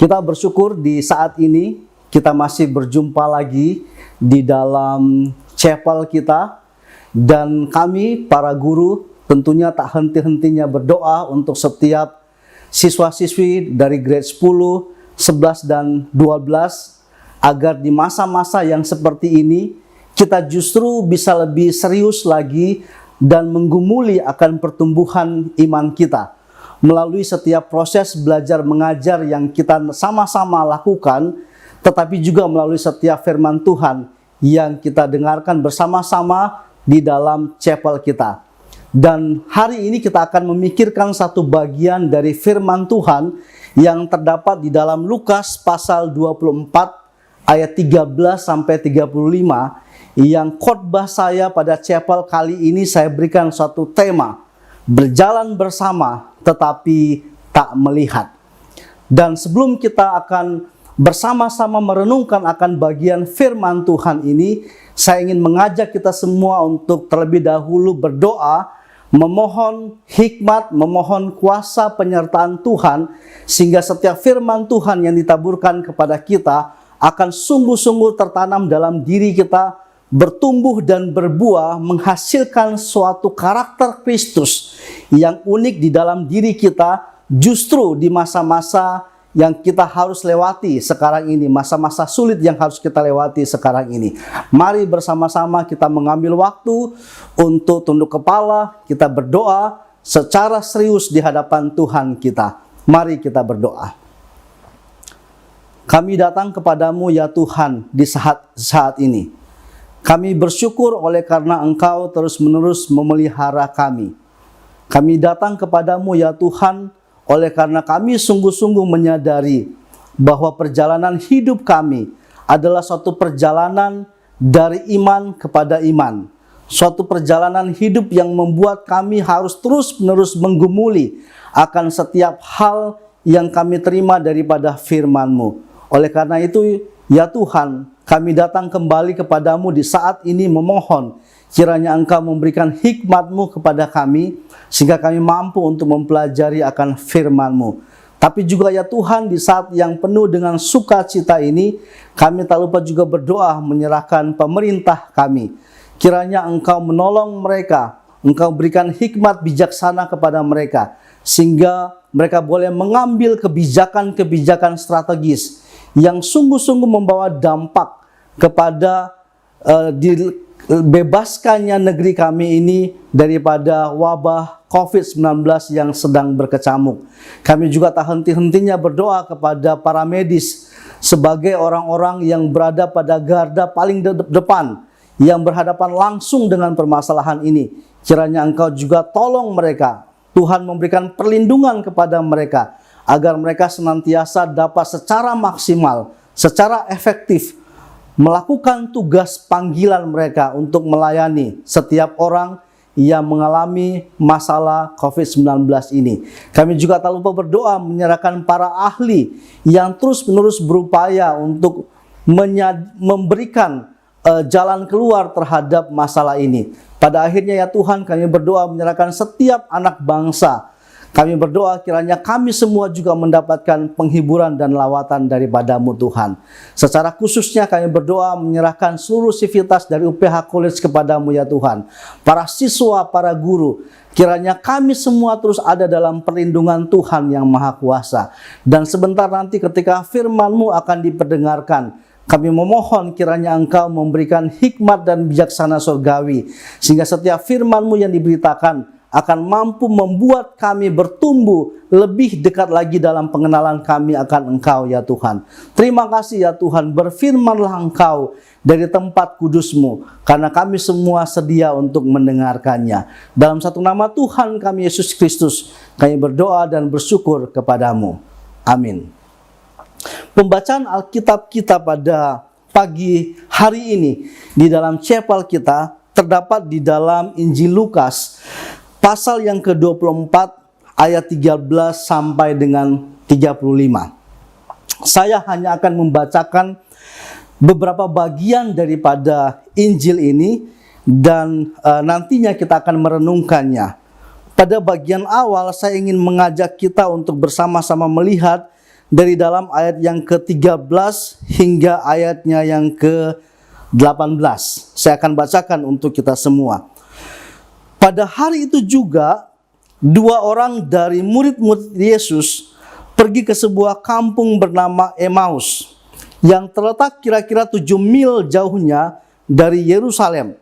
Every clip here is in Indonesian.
Kita bersyukur di saat ini kita masih berjumpa lagi di dalam chapel kita, dan kami para guru tentunya tak henti-hentinya berdoa untuk setiap siswa-siswi dari grade 10, 11, dan 12 agar di masa-masa yang seperti ini kita justru bisa lebih serius lagi dan menggumuli akan pertumbuhan iman kita melalui setiap proses belajar mengajar yang kita sama-sama lakukan, tetapi juga melalui setiap firman Tuhan yang kita dengarkan bersama-sama di dalam chapel kita. Dan hari ini kita akan memikirkan satu bagian dari firman Tuhan yang terdapat di dalam Lukas pasal 24 ayat 13 sampai 35, yang khotbah saya pada chapel kali ini saya berikan suatu tema, berjalan bersama tetapi tak melihat. Dan sebelum kita akan bersama-sama merenungkan akan bagian firman Tuhan ini, saya ingin mengajak kita semua untuk terlebih dahulu berdoa, memohon hikmat, memohon kuasa penyertaan Tuhan, sehingga setiap firman Tuhan yang ditaburkan kepada kita akan sungguh-sungguh tertanam dalam diri kita, bertumbuh dan berbuah, menghasilkan suatu karakter Kristus yang unik di dalam diri kita, justru di masa-masa yang kita harus lewati sekarang ini, masa-masa sulit yang harus kita lewati sekarang ini. Mari bersama-sama kita mengambil waktu untuk tunduk kepala, kita berdoa secara serius di hadapan Tuhan kita. Mari kita berdoa. Kami datang kepadamu ya Tuhan di saat ini. Kami bersyukur oleh karena Engkau terus-menerus memelihara kami. Kami datang kepadamu ya Tuhan oleh karena kami sungguh-sungguh menyadari bahwa perjalanan hidup kami adalah suatu perjalanan dari iman kepada iman. Suatu perjalanan hidup yang membuat kami harus terus-menerus menggumuli akan setiap hal yang kami terima daripada firman-Mu. Oleh karena itu, ya Tuhan, kami datang kembali kepadamu di saat ini memohon kiranya Engkau memberikan hikmat-Mu kepada kami sehingga kami mampu untuk mempelajari akan firman-Mu. Tapi juga ya Tuhan, di saat yang penuh dengan sukacita ini, kami tak lupa juga berdoa menyerahkan pemerintah kami. Kiranya Engkau menolong mereka, Engkau berikan hikmat bijaksana kepada mereka sehingga mereka boleh mengambil kebijakan-kebijakan strategis yang sungguh-sungguh membawa dampak kepada dibebaskannya negeri kami ini daripada wabah COVID-19 yang sedang berkecamuk. Kami juga tak henti-hentinya berdoa kepada para medis sebagai orang-orang yang berada pada garda paling depan, yang berhadapan langsung dengan permasalahan ini. Kiranya Engkau juga tolong mereka, Tuhan memberikan perlindungan kepada mereka, agar mereka senantiasa dapat secara maksimal, secara efektif melakukan tugas panggilan mereka untuk melayani setiap orang yang mengalami masalah COVID-19 ini. Kami juga tak lupa berdoa menyerahkan para ahli yang terus-menerus berupaya untuk memberikan jalan keluar terhadap masalah ini. Pada akhirnya ya Tuhan, kami berdoa menyerahkan setiap anak bangsa. Kami berdoa kiranya kami semua juga mendapatkan penghiburan dan lawatan daripada-Mu Tuhan. Secara khususnya kami berdoa menyerahkan seluruh sivitas dari UPH College kepada-Mu ya Tuhan. Para siswa, para guru, kiranya kami semua terus ada dalam perlindungan Tuhan yang Maha Kuasa. Dan sebentar nanti ketika firman-Mu akan diperdengarkan, kami memohon kiranya Engkau memberikan hikmat dan bijaksana surgawi, sehingga setiap firman-Mu yang diberitakan akan mampu membuat kami bertumbuh lebih dekat lagi dalam pengenalan kami akan Engkau ya Tuhan. Terima kasih ya Tuhan, berfirmanlah Engkau dari tempat kudus-Mu, karena kami semua sedia untuk mendengarkannya. Dalam satu nama Tuhan kami Yesus Kristus, kami berdoa dan bersyukur kepada-Mu. Amin. Pembacaan Alkitab kita pada pagi hari ini di dalam chapel kita terdapat di dalam Injil Lukas pasal yang ke-24 ayat 13 sampai dengan 35. Saya hanya akan membacakan beberapa bagian daripada Injil ini dan nantinya kita akan merenungkannya. Pada bagian awal saya ingin mengajak kita untuk bersama-sama melihat dari dalam ayat yang ke-13 hingga ayatnya yang ke-18. Saya akan bacakan untuk kita semua. Pada hari itu juga, dua orang dari murid-murid Yesus pergi ke sebuah kampung bernama Emmaus, yang terletak kira-kira 7 mil jauhnya dari Yerusalem.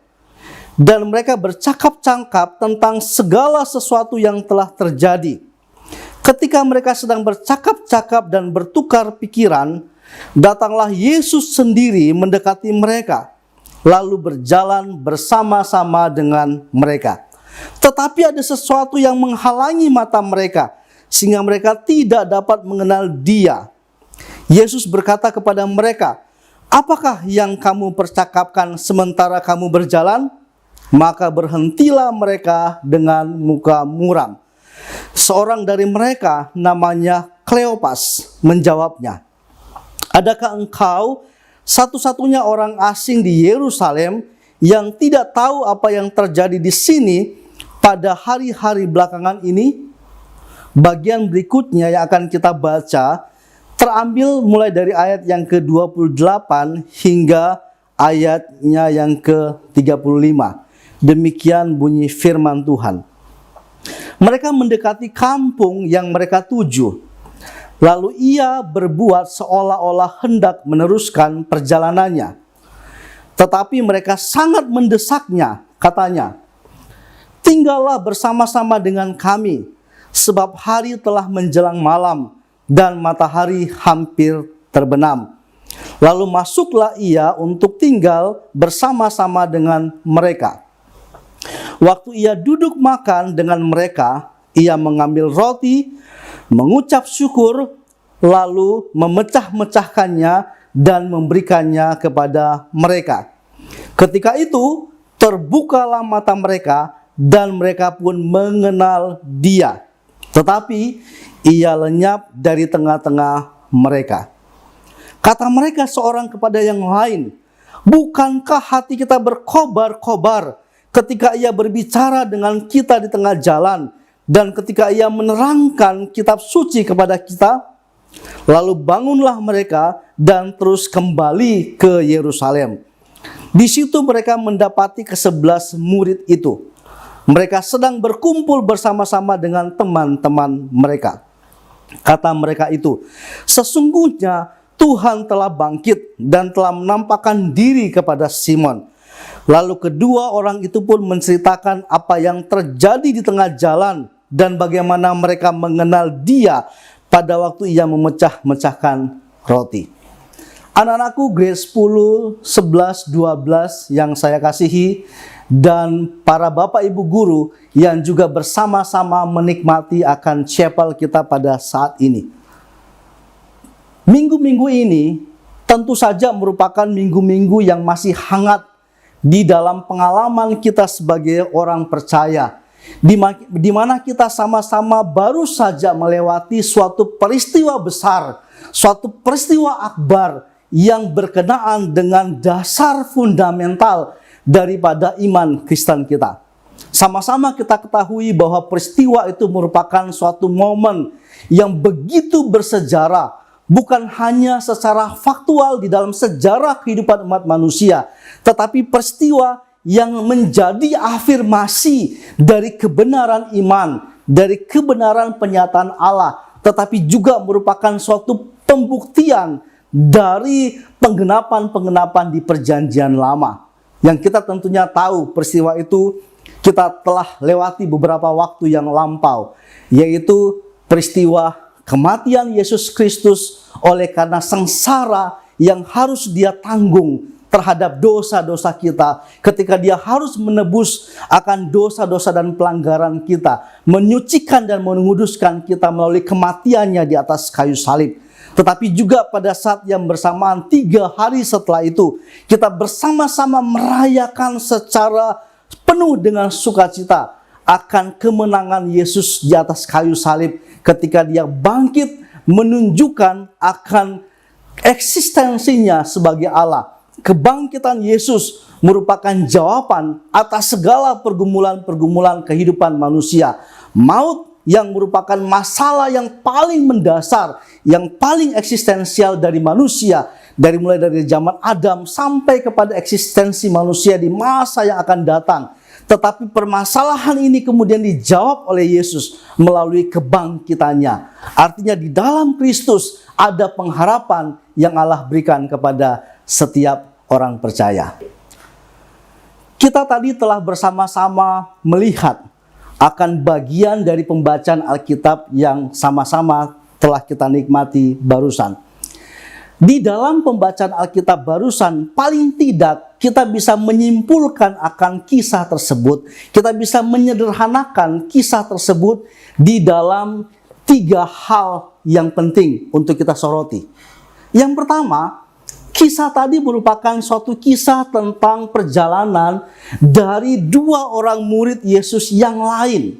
Dan mereka bercakap-cakap tentang segala sesuatu yang telah terjadi. Ketika mereka sedang bercakap-cakap dan bertukar pikiran, datanglah Yesus sendiri mendekati mereka, lalu berjalan bersama-sama dengan mereka. Tetapi ada sesuatu yang menghalangi mata mereka, sehingga mereka tidak dapat mengenal Dia. Yesus berkata kepada mereka, "Apakah yang kamu percakapkan sementara kamu berjalan?" Maka berhentilah mereka dengan muka muram. Seorang dari mereka, namanya Kleopas, menjawabnya, "Adakah engkau satu-satunya orang asing di Yerusalem yang tidak tahu apa yang terjadi di sini pada hari-hari belakangan ini?" Bagian berikutnya yang akan kita baca terambil mulai dari ayat yang ke-28 hingga ayatnya yang ke-35. Demikian bunyi firman Tuhan. Mereka mendekati kampung yang mereka tuju. Lalu ia berbuat seolah-olah hendak meneruskan perjalanannya. Tetapi mereka sangat mendesaknya, katanya, "Tinggallah bersama-sama dengan kami, sebab hari telah menjelang malam dan matahari hampir terbenam." Lalu masuklah ia untuk tinggal bersama-sama dengan mereka. Waktu ia duduk makan dengan mereka, ia mengambil roti, mengucap syukur, lalu memecah-mecahkannya dan memberikannya kepada mereka. Ketika itu, terbukalah mata mereka dan mereka pun mengenal Dia. Tetapi ia lenyap dari tengah-tengah mereka. Kata mereka seorang kepada yang lain, "Bukankah hati kita berkobar-kobar ketika ia berbicara dengan kita di tengah jalan dan ketika ia menerangkan kitab suci kepada kita?" Lalu bangunlah mereka dan terus kembali ke Yerusalem. Di situ mereka mendapati ke-11 murid itu. Mereka sedang berkumpul bersama-sama dengan teman-teman mereka. Kata mereka itu, "Sesungguhnya Tuhan telah bangkit dan telah menampakkan diri kepada Simon." Lalu kedua orang itu pun menceritakan apa yang terjadi di tengah jalan dan bagaimana mereka mengenal Dia pada waktu ia memecah-mecahkan roti. Anak-anakku, grade 10, 11, 12 yang saya kasihi, dan para bapak ibu guru yang juga bersama-sama menikmati akan chapel kita pada saat ini. Minggu-minggu ini tentu saja merupakan minggu-minggu yang masih hangat di dalam pengalaman kita sebagai orang percaya, di mana kita sama-sama baru saja melewati suatu peristiwa besar, suatu peristiwa akbar yang berkenaan dengan dasar fundamental daripada iman Kristen kita. Sama-sama kita ketahui bahwa peristiwa itu merupakan suatu momen yang begitu bersejarah, bukan hanya secara faktual di dalam sejarah kehidupan umat manusia, tetapi peristiwa yang menjadi afirmasi dari kebenaran iman, dari kebenaran penyataan Allah, tetapi juga merupakan suatu pembuktian dari penggenapan-penggenapan di perjanjian lama. Yang kita tentunya tahu peristiwa itu kita telah lewati beberapa waktu yang lampau, yaitu peristiwa kematian Yesus Kristus oleh karena sengsara yang harus Dia tanggung terhadap dosa-dosa kita, ketika Dia harus menebus akan dosa-dosa dan pelanggaran kita, menyucikan dan menguduskan kita melalui kematiannya di atas kayu salib. Tetapi juga pada saat yang bersamaan 3 hari setelah itu, kita bersama-sama merayakan secara penuh dengan sukacita akan kemenangan Yesus di atas kayu salib, ketika Dia bangkit menunjukkan akan eksistensinya sebagai Allah. Kebangkitan Yesus merupakan jawaban atas segala pergumulan-pergumulan kehidupan manusia. Maut yang merupakan masalah yang paling mendasar, yang paling eksistensial dari manusia, mulai dari zaman Adam sampai kepada eksistensi manusia di masa yang akan datang. Tetapi permasalahan ini kemudian dijawab oleh Yesus melalui kebangkitannya. Artinya di dalam Kristus ada pengharapan yang Allah berikan kepada setiap orang percaya. Kita tadi telah bersama-sama melihat akan bagian dari pembacaan Alkitab yang sama-sama telah kita nikmati barusan. Di dalam pembacaan Alkitab barusan, paling tidak kita bisa menyimpulkan akan kisah tersebut. Kita bisa menyederhanakan kisah tersebut di dalam 3 hal yang penting untuk kita soroti. Yang pertama, kisah tadi merupakan suatu kisah tentang perjalanan dari 2 orang murid Yesus yang lain,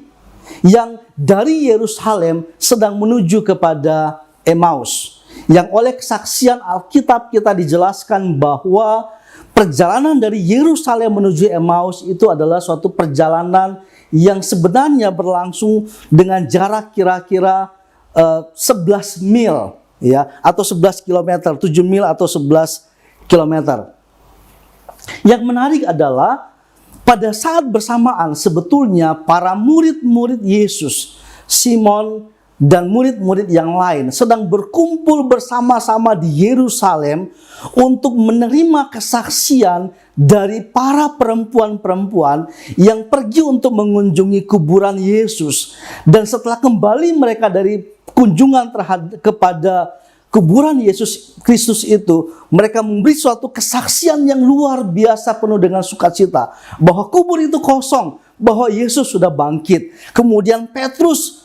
yang dari Yerusalem sedang menuju kepada Emmaus. Yang oleh kesaksian Alkitab kita dijelaskan bahwa perjalanan dari Yerusalem menuju Emmaus itu adalah suatu perjalanan yang sebenarnya berlangsung dengan jarak kira-kira 11 mil, ya, atau 11 km, 7 mil atau 11 km. Yang menarik adalah pada saat bersamaan sebetulnya para murid-murid Yesus, Simon dan murid-murid yang lain sedang berkumpul bersama-sama di Yerusalem untuk menerima kesaksian dari para perempuan-perempuan yang pergi untuk mengunjungi kuburan Yesus. Dan setelah kembali mereka dari kunjungan kepada kuburan Yesus Kristus itu, mereka memberi suatu kesaksian yang luar biasa penuh dengan sukacita bahwa kubur itu kosong, bahwa Yesus sudah bangkit. Kemudian Petrus,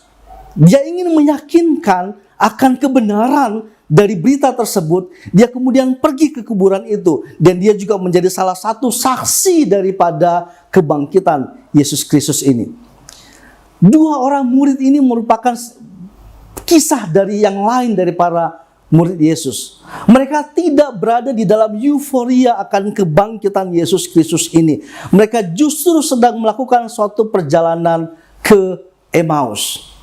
dia ingin meyakinkan akan kebenaran dari berita tersebut. Dia kemudian pergi ke kuburan itu, dan dia juga menjadi salah satu saksi daripada kebangkitan Yesus Kristus ini. 2 orang murid ini merupakan kisah dari yang lain dari para murid Yesus. Mereka tidak berada di dalam euforia akan kebangkitan Yesus Kristus ini. Mereka justru sedang melakukan suatu perjalanan ke Emmaus.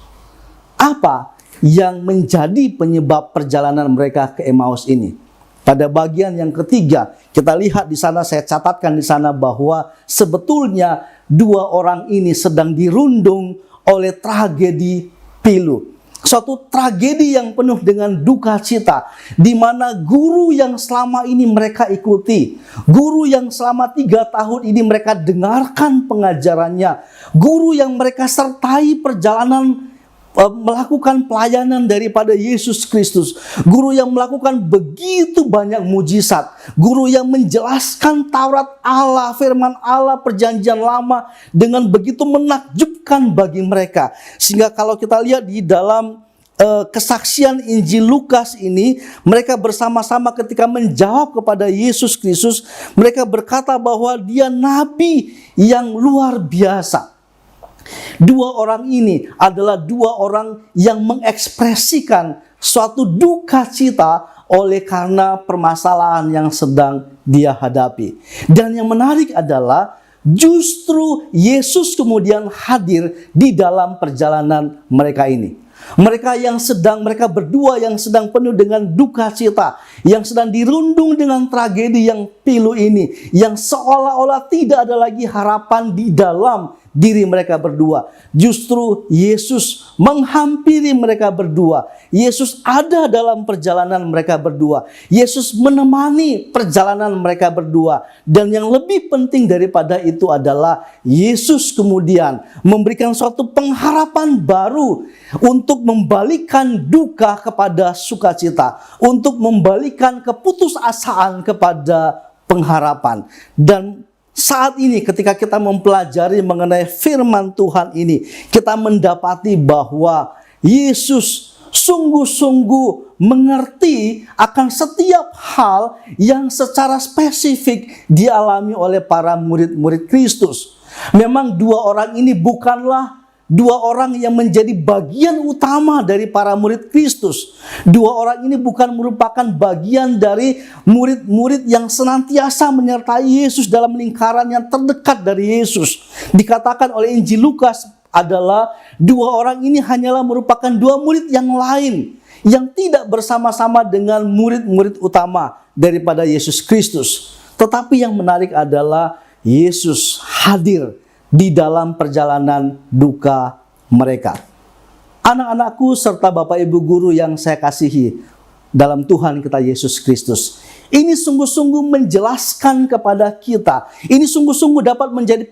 Apa yang menjadi penyebab perjalanan mereka ke Emmaus ini? Pada bagian yang ketiga, kita lihat di sana, saya catatkan di sana bahwa sebetulnya 2 orang ini sedang dirundung oleh tragedi pilu. Suatu tragedi yang penuh dengan duka cita, di mana guru yang selama ini mereka ikuti, guru yang selama 3 tahun ini mereka dengarkan pengajarannya, guru yang mereka sertai perjalanan melakukan pelayanan daripada Yesus Kristus, guru yang melakukan begitu banyak mujizat, guru yang menjelaskan Taurat Allah, firman Allah, perjanjian lama dengan begitu menakjubkan bagi mereka. Sehingga kalau kita lihat di dalam kesaksian Injil Lukas ini, mereka bersama-sama ketika menjawab kepada Yesus Kristus, mereka berkata bahwa dia nabi yang luar biasa. 2 orang ini adalah 2 orang yang mengekspresikan suatu duka cita oleh karena permasalahan yang sedang dia hadapi. Dan yang menarik adalah justru Yesus kemudian hadir di dalam perjalanan mereka ini. Mereka berdua yang sedang penuh dengan duka cita, yang sedang dirundung dengan tragedi yang pilu ini, yang seolah-olah tidak ada lagi harapan di dalam diri mereka berdua. Justru Yesus menghampiri mereka berdua. Yesus ada dalam perjalanan mereka berdua. Yesus menemani perjalanan mereka berdua. Dan yang lebih penting daripada itu adalah Yesus kemudian memberikan suatu pengharapan baru untuk membalikan duka kepada sukacita, untuk membalikan keputusasaan kepada pengharapan. Dan saat ini ketika kita mempelajari mengenai firman Tuhan ini, kita mendapati bahwa Yesus sungguh-sungguh mengerti akan setiap hal yang secara spesifik dialami oleh para murid-murid Kristus. Memang 2 orang ini bukanlah 2 orang yang menjadi bagian utama dari para murid Kristus. 2 orang ini bukan merupakan bagian dari murid-murid yang senantiasa menyertai Yesus dalam lingkaran yang terdekat dari Yesus. Dikatakan oleh Injil Lukas adalah dua orang ini hanyalah merupakan dua murid yang lain yang tidak bersama-sama dengan murid-murid utama daripada Yesus Kristus. Tetapi yang menarik adalah Yesus hadir di dalam perjalanan duka mereka. Anak-anakku serta Bapak Ibu guru yang saya kasihi dalam Tuhan kita Yesus Kristus, ini sungguh-sungguh menjelaskan kepada kita, ini sungguh-sungguh dapat menjadi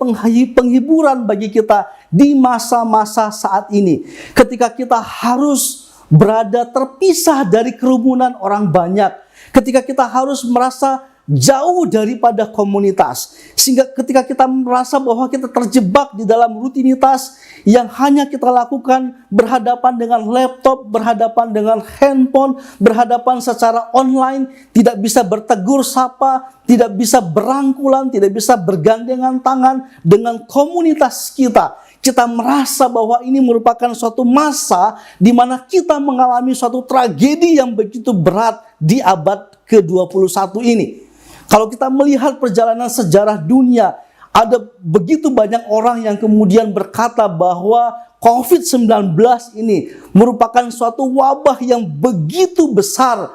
penghiburan bagi kita di masa-masa saat ini, ketika kita harus berada terpisah dari kerumunan orang banyak, ketika kita harus merasa jauh daripada komunitas, sehingga ketika kita merasa bahwa kita terjebak di dalam rutinitas yang hanya kita lakukan berhadapan dengan laptop, berhadapan dengan handphone, berhadapan secara online, tidak bisa bertegur sapa, tidak bisa berangkulan, tidak bisa bergandengan tangan dengan komunitas kita. Kita merasa bahwa ini merupakan suatu masa di mana kita mengalami suatu tragedi yang begitu berat di abad ke-21 ini. Kalau kita melihat perjalanan sejarah dunia, ada begitu banyak orang yang kemudian berkata bahwa COVID-19 ini merupakan suatu wabah yang begitu besar,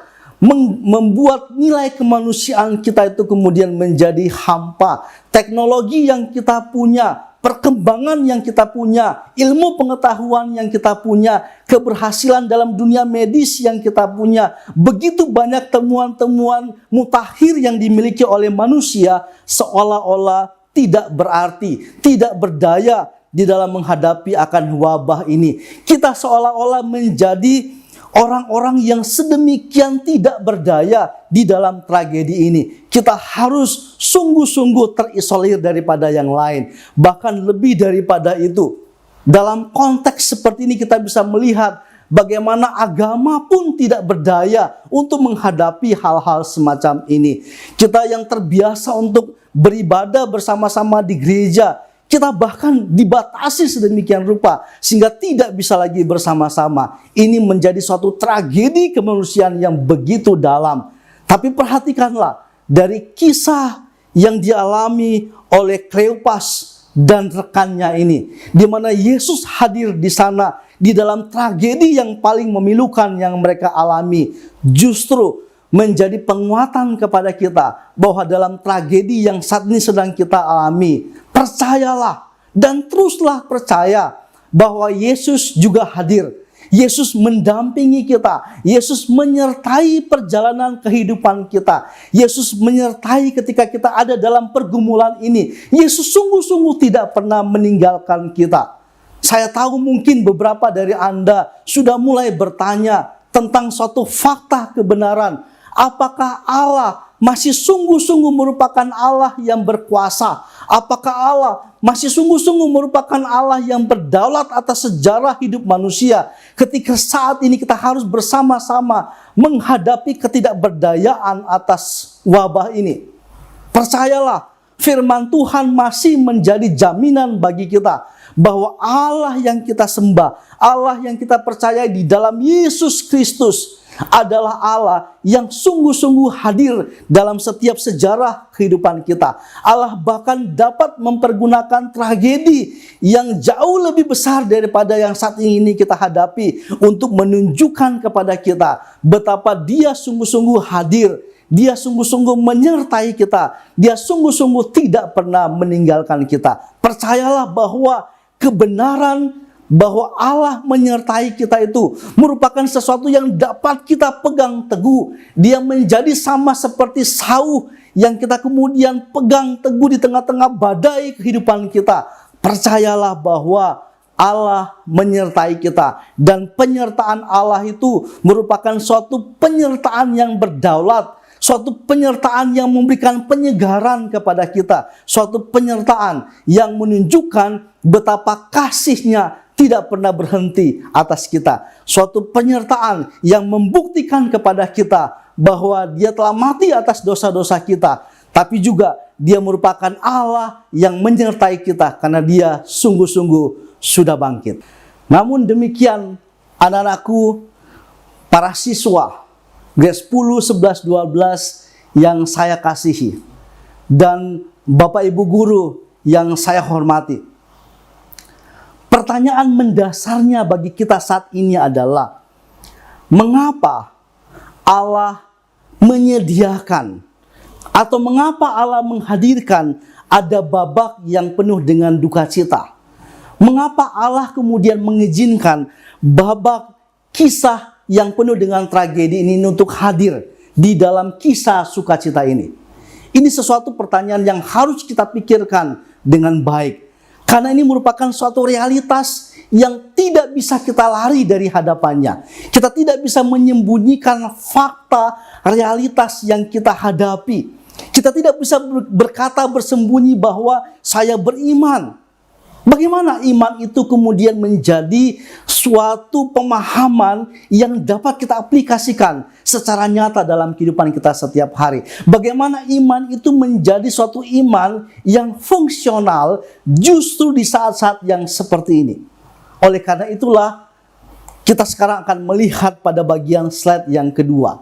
membuat nilai kemanusiaan kita itu kemudian menjadi hampa. Teknologi yang kita punya, perkembangan yang kita punya, ilmu pengetahuan yang kita punya, keberhasilan dalam dunia medis yang kita punya, begitu banyak temuan-temuan mutakhir yang dimiliki oleh manusia seolah-olah tidak berarti, tidak berdaya di dalam menghadapi akan wabah ini. Kita seolah-olah menjadi orang-orang yang sedemikian tidak berdaya di dalam tragedi ini. Kita harus sungguh-sungguh terisolir daripada yang lain. Bahkan lebih daripada itu, dalam konteks seperti ini kita bisa melihat bagaimana agama pun tidak berdaya untuk menghadapi hal-hal semacam ini. Kita yang terbiasa untuk beribadah bersama-sama di gereja, kita bahkan dibatasi sedemikian rupa sehingga tidak bisa lagi bersama-sama. Ini menjadi suatu tragedi kemanusiaan yang begitu dalam. Tapi perhatikanlah dari kisah yang dialami oleh Kleopas dan rekannya ini, di mana Yesus hadir di sana di dalam tragedi yang paling memilukan yang mereka alami, justru menjadi penguatan kepada kita bahwa dalam tragedi yang saat ini sedang kita alami, percayalah dan teruslah percaya bahwa Yesus juga hadir. Yesus mendampingi kita. Yesus menyertai perjalanan kehidupan kita. Yesus menyertai ketika kita ada dalam pergumulan ini. Yesus sungguh-sungguh tidak pernah meninggalkan kita. Saya tahu mungkin beberapa dari Anda sudah mulai bertanya tentang suatu fakta kebenaran. Apakah Allah masih sungguh-sungguh merupakan Allah yang berkuasa? Apakah Allah masih sungguh-sungguh merupakan Allah yang berdaulat atas sejarah hidup manusia? Ketika saat ini kita harus bersama-sama menghadapi ketidakberdayaan atas wabah ini. Percayalah, firman Tuhan masih menjadi jaminan bagi kita bahwa Allah yang kita sembah, Allah yang kita percayai di dalam Yesus Kristus adalah Allah yang sungguh-sungguh hadir dalam setiap sejarah kehidupan kita. Allah bahkan dapat mempergunakan tragedi yang jauh lebih besar daripada yang saat ini kita hadapi untuk menunjukkan kepada kita betapa Dia sungguh-sungguh hadir, Dia sungguh-sungguh menyertai kita, Dia sungguh-sungguh tidak pernah meninggalkan kita. Percayalah bahwa kebenaran bahwa Allah menyertai kita itu merupakan sesuatu yang dapat kita pegang teguh. Dia menjadi sama seperti sauh yang kita kemudian pegang teguh di tengah-tengah badai kehidupan kita. Percayalah bahwa Allah menyertai kita, dan penyertaan Allah itu merupakan suatu penyertaan yang berdaulat, suatu penyertaan yang memberikan penyegaran kepada kita, suatu penyertaan yang menunjukkan betapa kasih-Nya tidak pernah berhenti atas kita, suatu penyertaan yang membuktikan kepada kita bahwa Dia telah mati atas dosa-dosa kita, tapi juga Dia merupakan Allah yang menyertai kita karena Dia sungguh-sungguh sudah bangkit. Namun demikian, anak-anakku, para siswa grade 10, 11, 12 yang saya kasihi, dan Bapak Ibu guru yang saya hormati, Pertanyaan mendasarnya bagi kita saat ini adalah, mengapa Allah menyediakan atau mengapa Allah menghadirkan ada babak yang penuh dengan duka cita? Mengapa Allah kemudian mengizinkan babak kisah yang penuh dengan tragedi ini untuk hadir di dalam kisah sukacita ini? Ini sesuatu pertanyaan yang harus kita pikirkan dengan baik. Karena ini merupakan suatu realitas yang tidak bisa kita lari dari hadapannya. Kita tidak bisa menyembunyikan fakta realitas yang kita hadapi. Kita tidak bisa berkata bersembunyi bahwa saya beriman. Bagaimana iman itu kemudian menjadi suatu pemahaman yang dapat kita aplikasikan secara nyata dalam kehidupan kita setiap hari? Bagaimana iman itu menjadi suatu iman yang fungsional justru di saat-saat yang seperti ini? Oleh karena itulah kita sekarang akan melihat pada bagian slide yang kedua.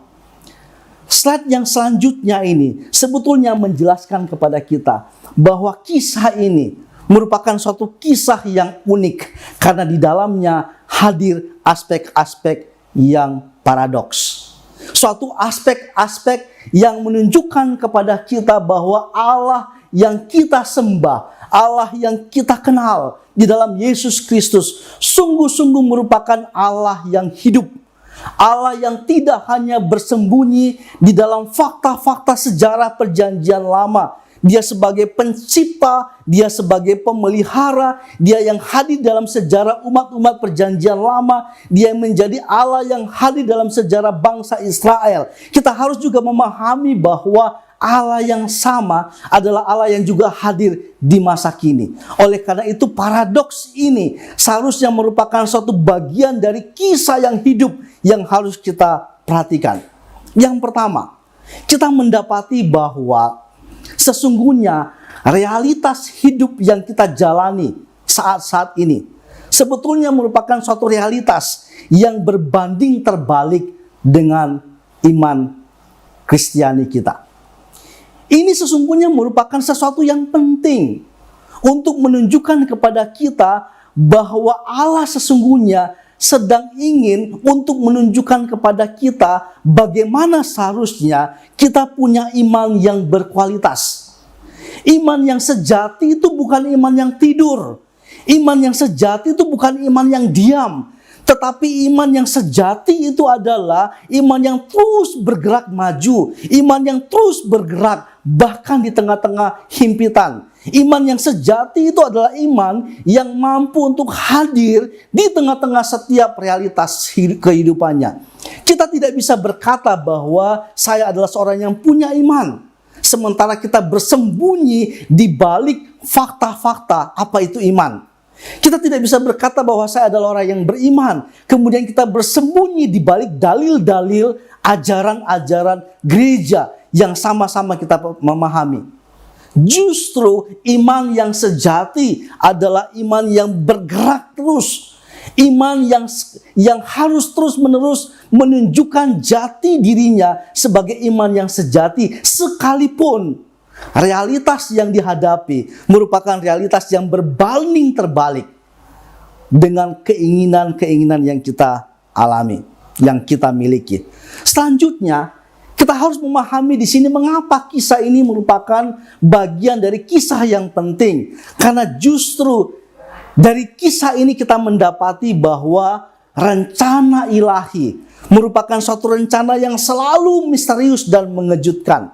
Slide yang selanjutnya ini sebetulnya menjelaskan kepada kita bahwa kisah ini merupakan suatu kisah yang unik karena di dalamnya hadir aspek-aspek yang paradoks. Suatu aspek-aspek yang menunjukkan kepada kita bahwa Allah yang kita sembah, Allah yang kita kenal di dalam Yesus Kristus sungguh-sungguh merupakan Allah yang hidup. Allah yang tidak hanya bersembunyi di dalam fakta-fakta sejarah perjanjian lama. Dia sebagai pencipta, dia sebagai pemelihara, dia yang hadir dalam sejarah umat-umat perjanjian lama, dia menjadi Allah yang hadir dalam sejarah bangsa Israel. Kita harus juga memahami bahwa Allah yang sama adalah Allah yang juga hadir di masa kini. Oleh karena itu paradoks ini seharusnya merupakan suatu bagian dari kisah yang hidup yang harus kita perhatikan. Yang pertama, kita mendapati bahwa sesungguhnya realitas hidup yang kita jalani saat-saat ini sebetulnya merupakan suatu realitas yang berbanding terbalik dengan iman Kristiani kita. Ini sesungguhnya merupakan sesuatu yang penting untuk menunjukkan kepada kita bahwa Allah sesungguhnya sedang ingin untuk menunjukkan kepada kita bagaimana seharusnya kita punya iman yang berkualitas. Iman yang sejati itu bukan iman yang tidur. Iman yang sejati itu bukan iman yang diam. Tetapi iman yang sejati itu adalah iman yang terus bergerak maju. Iman yang terus bergerak bahkan di tengah-tengah himpitan. Iman yang sejati itu adalah iman yang mampu untuk hadir di tengah-tengah setiap realitas kehidupannya. Kita tidak bisa berkata bahwa saya adalah seorang yang punya iman, sementara kita bersembunyi di balik fakta-fakta apa itu iman. Kita tidak bisa berkata bahwa saya adalah orang yang beriman, kemudian kita bersembunyi di balik dalil-dalil ajaran-ajaran gereja yang sama-sama kita memahami. Justru iman yang sejati adalah iman yang bergerak terus. Iman yang harus terus-menerus menunjukkan jati dirinya sebagai iman yang sejati, sekalipun realitas yang dihadapi merupakan realitas yang berbanding terbalik dengan keinginan-keinginan yang kita alami, yang kita miliki. Selanjutnya, kita harus memahami di sini mengapa kisah ini merupakan bagian dari kisah yang penting. Karena justru dari kisah ini kita mendapati bahwa rencana ilahi merupakan suatu rencana yang selalu misterius dan mengejutkan.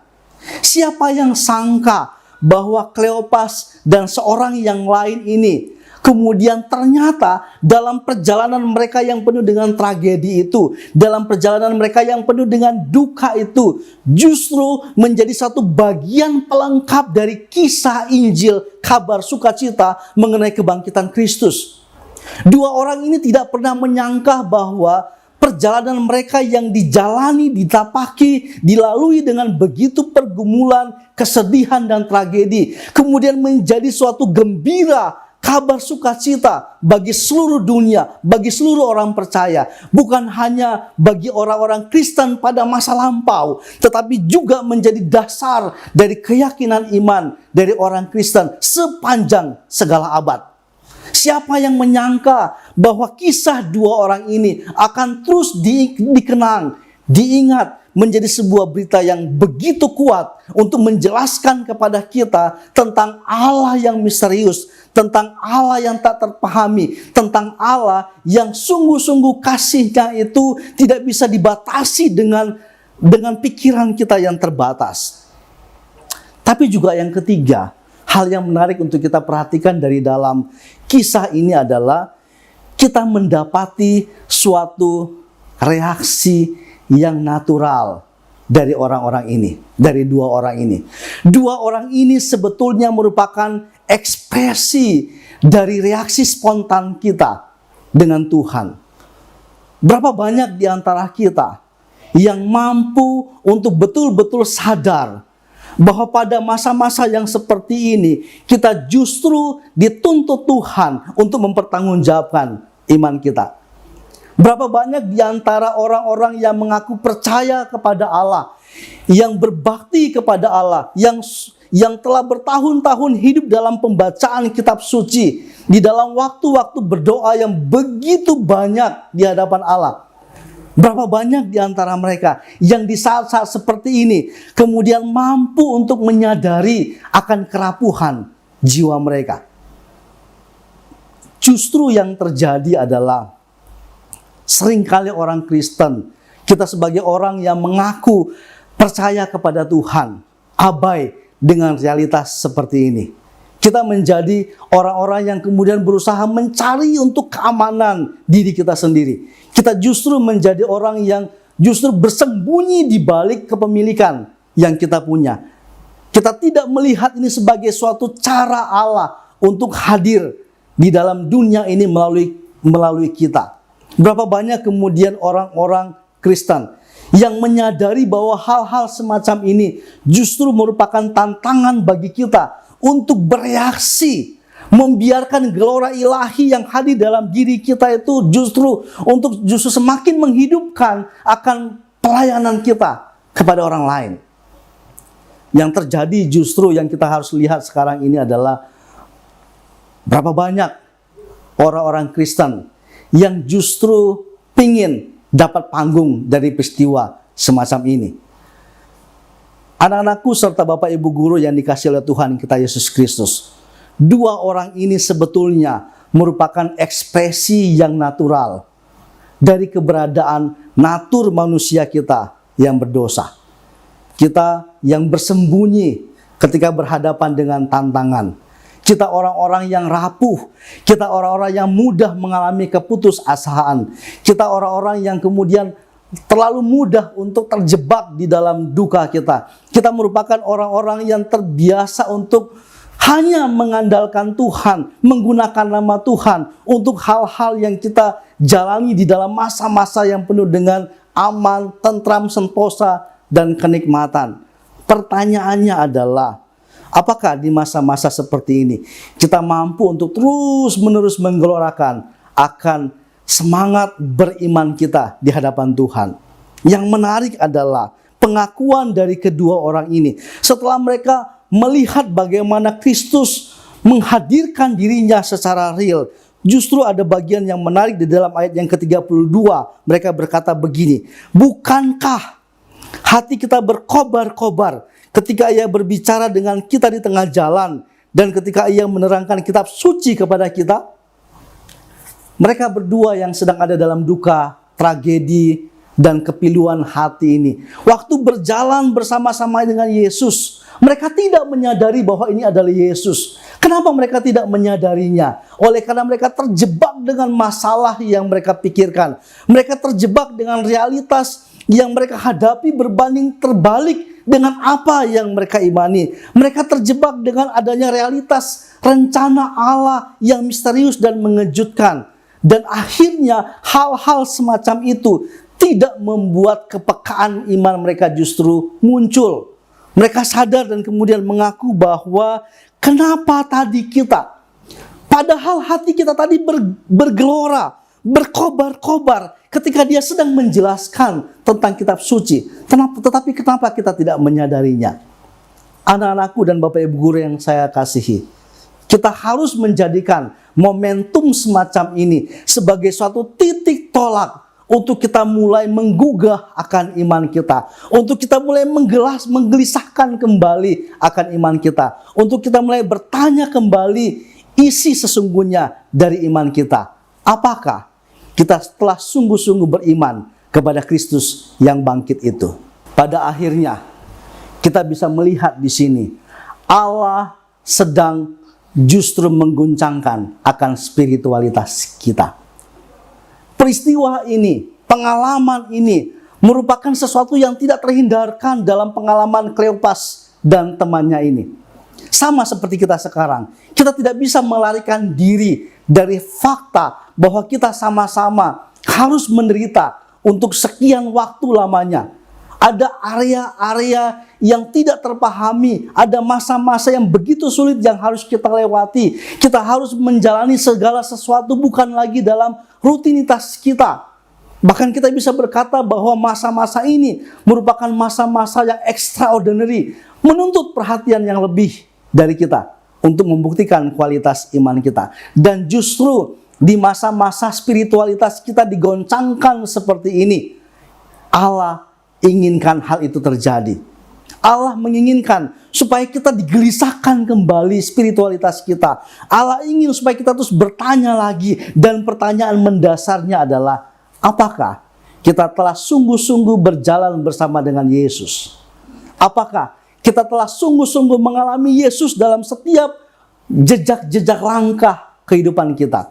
Siapa yang sangka bahwa Kleopas dan seorang yang lain ini kemudian ternyata dalam perjalanan mereka yang penuh dengan tragedi itu, dalam perjalanan mereka yang penuh dengan duka itu, justru menjadi satu bagian pelengkap dari kisah Injil, kabar sukacita mengenai kebangkitan Kristus. Dua orang ini tidak pernah menyangka bahwa perjalanan mereka yang dijalani, ditapaki, dilalui dengan begitu pergumulan, kesedihan, dan tragedi, kemudian menjadi suatu gembira, kabar sukacita bagi seluruh dunia, bagi seluruh orang percaya. Bukan hanya bagi orang-orang Kristen pada masa lampau, tetapi juga menjadi dasar dari keyakinan iman dari orang Kristen sepanjang segala abad. Siapa yang menyangka bahwa kisah dua orang ini akan terus dikenang, diingat, menjadi sebuah berita yang begitu kuat untuk menjelaskan kepada kita tentang Allah yang misterius, tentang Allah yang tak terpahami, tentang Allah yang sungguh-sungguh kasih-Nya itu tidak bisa dibatasi dengan pikiran kita yang terbatas. Tapi juga yang ketiga, hal yang menarik untuk kita perhatikan dari dalam kisah ini adalah kita mendapati suatu reaksi yang natural dari orang-orang ini, dari dua orang ini. Dua orang ini sebetulnya merupakan ekspresi dari reaksi spontan kita dengan Tuhan. Berapa banyak di antara kita yang mampu untuk betul-betul sadar bahwa pada masa-masa yang seperti ini kita justru dituntut Tuhan untuk mempertanggungjawabkan iman kita. Berapa banyak di antara orang-orang yang mengaku percaya kepada Allah, yang berbakti kepada Allah, yang telah bertahun-tahun hidup dalam pembacaan kitab suci, di dalam waktu-waktu berdoa yang begitu banyak di hadapan Allah. Berapa banyak di antara mereka yang di saat-saat seperti ini kemudian mampu untuk menyadari akan kerapuhan jiwa mereka. Justru yang terjadi adalah seringkali orang Kristen, kita sebagai orang yang mengaku percaya kepada Tuhan, abai dengan realitas seperti ini. Kita menjadi orang-orang yang kemudian berusaha mencari untuk keamanan diri kita sendiri. Kita justru menjadi orang yang justru bersembunyi di balik kepemilikan yang kita punya. Kita tidak melihat ini sebagai suatu cara Allah untuk hadir di dalam dunia ini melalui kita. Berapa banyak kemudian orang-orang Kristen yang menyadari bahwa hal-hal semacam ini justru merupakan tantangan bagi kita untuk bereaksi, membiarkan gelora ilahi yang hadir dalam diri kita itu justru semakin menghidupkan akan pelayanan kita kepada orang lain. Yang terjadi justru yang kita harus lihat sekarang ini adalah berapa banyak orang-orang Kristen yang justru ingin dapat panggung dari peristiwa semacam ini. Anak-anakku serta Bapak Ibu Guru yang dikasihi oleh Tuhan kita Yesus Kristus, dua orang ini sebetulnya merupakan ekspresi yang natural dari keberadaan natur manusia kita yang berdosa. Kita yang bersembunyi ketika berhadapan dengan tantangan. Kita orang-orang yang rapuh, kita orang-orang yang mudah mengalami keputusasaan, kita orang-orang yang kemudian terlalu mudah untuk terjebak di dalam duka kita. Kita merupakan orang-orang yang terbiasa untuk hanya mengandalkan Tuhan, menggunakan nama Tuhan untuk hal-hal yang kita jalani di dalam masa-masa yang penuh dengan aman, tentram, sentosa, dan kenikmatan. Pertanyaannya adalah, apakah di masa-masa seperti ini kita mampu untuk terus-menerus menggelorakan akan semangat beriman kita di hadapan Tuhan? Yang menarik adalah pengakuan dari kedua orang ini. Setelah mereka melihat bagaimana Kristus menghadirkan dirinya secara real, justru ada bagian yang menarik di dalam ayat yang ke-32. Mereka berkata begini, "Bukankah hati kita berkobar-kobar ketika Ia berbicara dengan kita di tengah jalan dan ketika Ia menerangkan kitab suci kepada kita?" Mereka berdua yang sedang ada dalam duka, tragedi, dan kepiluan hati ini, waktu berjalan bersama-sama dengan Yesus, mereka tidak menyadari bahwa ini adalah Yesus. Kenapa mereka tidak menyadarinya? Oleh karena mereka terjebak dengan masalah yang mereka pikirkan. Mereka terjebak dengan realitas yang mereka hadapi berbanding terbalik dengan apa yang mereka imani. Mereka terjebak dengan adanya realitas rencana Allah yang misterius dan mengejutkan. Dan akhirnya hal-hal semacam itu tidak membuat kepekaan iman mereka justru muncul. Mereka sadar dan kemudian mengaku bahwa kenapa tadi kita, padahal hati kita tadi bergelora, berkobar-kobar ketika Dia sedang menjelaskan tentang kitab suci. Tetapi kenapa kita tidak menyadarinya? Anak-anakku dan Bapak Ibu Guru yang saya kasihi, Kita harus menjadikan momentum semacam ini sebagai suatu titik tolak untuk kita mulai menggugah akan iman kita, untuk kita mulai menggelisahkan kembali akan iman kita, untuk kita mulai bertanya kembali isi sesungguhnya dari iman kita. Apakah kita telah sungguh-sungguh beriman kepada Kristus yang bangkit itu? Pada akhirnya kita bisa melihat di sini Allah sedang justru mengguncangkan akan spiritualitas kita. Peristiwa ini, pengalaman ini merupakan sesuatu yang tidak terhindarkan dalam pengalaman Kleopas dan temannya ini. Sama seperti kita sekarang, kita tidak bisa melarikan diri dari fakta bahwa kita sama-sama harus menderita untuk sekian waktu lamanya. Ada area-area yang tidak terpahami, ada masa-masa yang begitu sulit yang harus kita lewati. Kita harus menjalani segala sesuatu bukan lagi dalam rutinitas kita. Bahkan kita bisa berkata bahwa masa-masa ini merupakan masa-masa yang extraordinary, menuntut perhatian yang lebih dari kita untuk membuktikan kualitas iman kita. Dan justru di masa-masa spiritualitas kita digoncangkan seperti ini, Allah inginkan hal itu terjadi. Allah menginginkan supaya kita digelisahkan kembali spiritualitas kita. Allah ingin supaya kita terus bertanya lagi, dan pertanyaan mendasarnya adalah, apakah kita telah sungguh-sungguh berjalan bersama dengan Yesus? Apakah kita telah sungguh-sungguh mengalami Yesus dalam setiap jejak-jejak langkah kehidupan kita?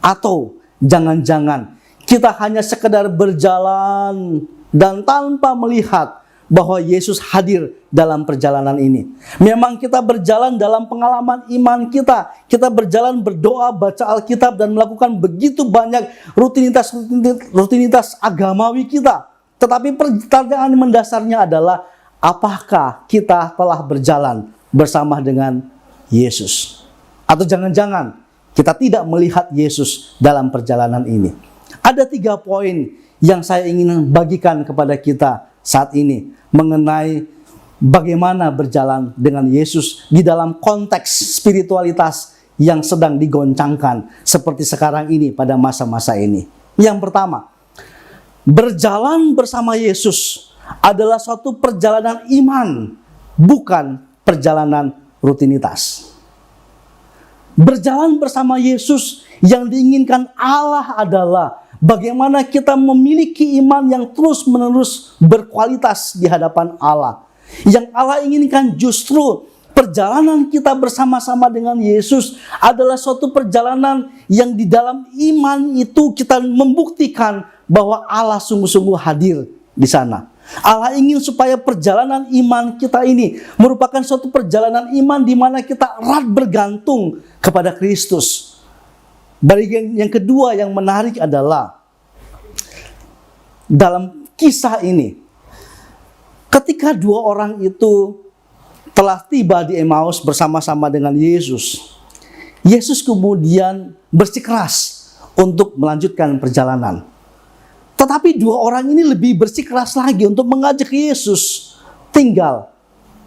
Atau jangan-jangan kita hanya sekedar berjalan dan tanpa melihat bahwa Yesus hadir dalam perjalanan ini. Memang kita berjalan dalam pengalaman iman kita. Kita berjalan berdoa, baca Alkitab, dan melakukan begitu banyak rutinitas agamawi kita. Tetapi pertanyaan mendasarnya adalah, apakah kita telah berjalan bersama dengan Yesus? Atau jangan-jangan kita tidak melihat Yesus dalam perjalanan ini? Ada 3 poin yang saya ingin bagikan kepada kita saat ini mengenai bagaimana berjalan dengan Yesus di dalam konteks spiritualitas yang sedang digoncangkan seperti sekarang ini pada masa-masa ini. Yang pertama, berjalan bersama Yesus adalah suatu perjalanan iman, bukan perjalanan rutinitas. Berjalan bersama Yesus yang diinginkan Allah adalah bagaimana kita memiliki iman yang terus-menerus berkualitas di hadapan Allah. Yang Allah inginkan justru perjalanan kita bersama-sama dengan Yesus adalah suatu perjalanan yang di dalam iman itu kita membuktikan bahwa Allah sungguh-sungguh hadir di sana. Allah ingin supaya perjalanan iman kita ini merupakan suatu perjalanan iman di mana kita erat bergantung kepada Kristus. Bagian yang kedua yang menarik adalah dalam kisah ini, ketika 2 orang itu telah tiba di Emmaus bersama-sama dengan Yesus, Yesus kemudian bersikeras untuk melanjutkan perjalanan. Tetapi 2 orang ini lebih bersikeras lagi untuk mengajak Yesus tinggal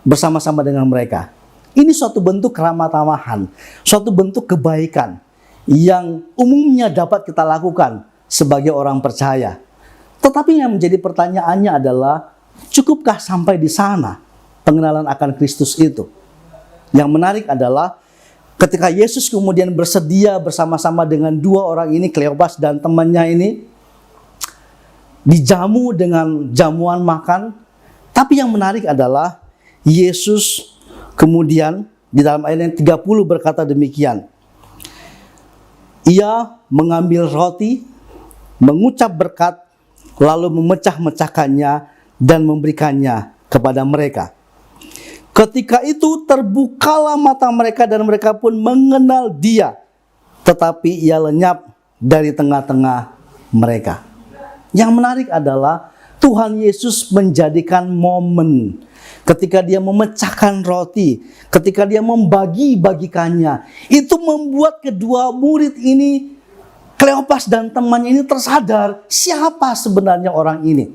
bersama-sama dengan mereka. Ini suatu bentuk keramah-tamahan, suatu bentuk kebaikan yang umumnya dapat kita lakukan sebagai orang percaya. Tetapi yang menjadi pertanyaannya adalah, cukupkah sampai di sana pengenalan akan Kristus itu? Yang menarik adalah ketika Yesus kemudian bersedia bersama-sama dengan 2 orang ini, Kleopas dan temannya ini, dijamu dengan jamuan makan. Tapi yang menarik adalah Yesus kemudian di dalam ayat yang 30 berkata demikian. Ia mengambil roti, mengucap berkat, lalu memecah-mecahkannya dan memberikannya kepada mereka. Ketika itu terbukalah mata mereka dan mereka pun mengenal Dia, tetapi Ia lenyap dari tengah-tengah mereka. Yang menarik adalah Tuhan Yesus menjadikan momen ketika Dia memecahkan roti, ketika Dia membagi-bagikannya. Itu membuat kedua murid ini, Kleopas dan temannya ini, tersadar siapa sebenarnya orang ini.